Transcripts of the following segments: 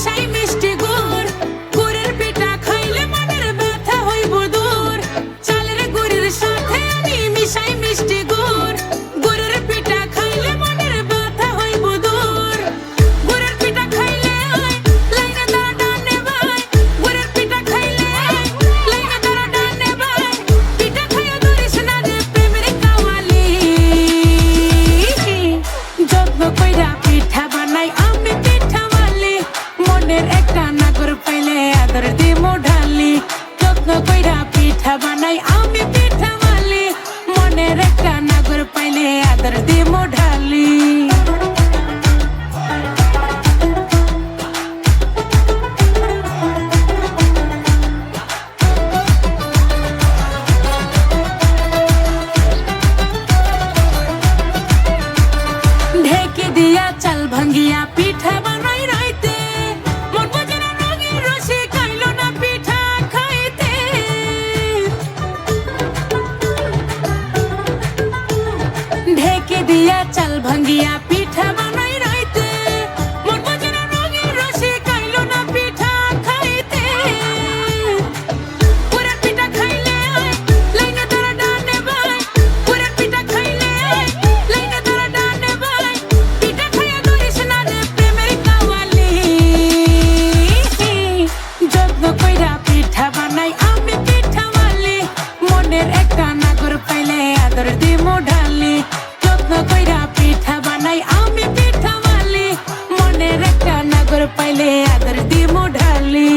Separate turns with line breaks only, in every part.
মিশাই মিষ্টি গুড় গুড়ের পিঠা খাইলে মনের ব্যথা হইব দূর চালের গুড়ের সাথে আমি মিশাই মিষ্টি গুড় গুড়ের পিঠা খাইলে মনের ব্যথা হইব দূর গুড়ের পিঠা খাইলে লাইনে দাঁড়া ডানে ভাই গুড়ের পিঠা খাইলে লাইনে দাঁড়া ডানে ভাই পিঠা খাইয়া ধরিস না রে প্রেমের কাওয়ালি যত্ন কইরা পিঠা বানাই আমি পিঠাওয়ালি মনের একটা নাগর পাইলে আদর দিমু ঢালি যত্ন কইরা পিঠা বানাই আমি পিঠাওয়ালি মনের একটা নাগর পাইলে আদর দিমু ঢালি ঢেকে দিয়া চাল ভাঙ্গিয়া পিঠা বানাই রাইতে মন বাজারা রঙের রসে খাইলো না পিঠা খাইতে ঢেকে দিয়া চাল ভাঙ্গিয়া পিঠা বানাই রাইতে মন বাজারা রঙের রসে খাইলো না পিঠা খাইতে পুরা পিঠা খাইলে লাইনে ধরা ডানে ভাই পুরা পিঠা খাইলে লাইনে ধরা ডানে ভাই পিঠা খাইয়া ধরিস না রে প্রেমের কাওয়ালি যত্ন কইরা পিঠা বানাই আমি পিঠাওয়ালি মনের একটা নাগর পাইলে আদর দিমু ঢালি যত্ন কইরা পিঠা বানাই আমি পিঠাওয়ালি মনের একটা নাগর পাইলে আদর দিমু ঢালি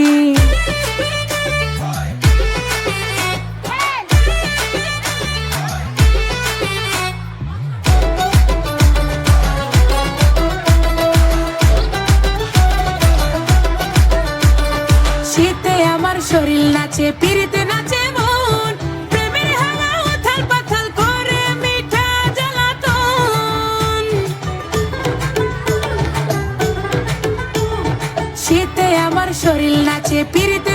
শীতে আমার শরীর নাচে পিরিতে নাচে মন প্রেমের হাওয়া উথাল পাথাল করে মিঠা জ্বালাতন শীতে আমার শরীর নাচে পিরিতে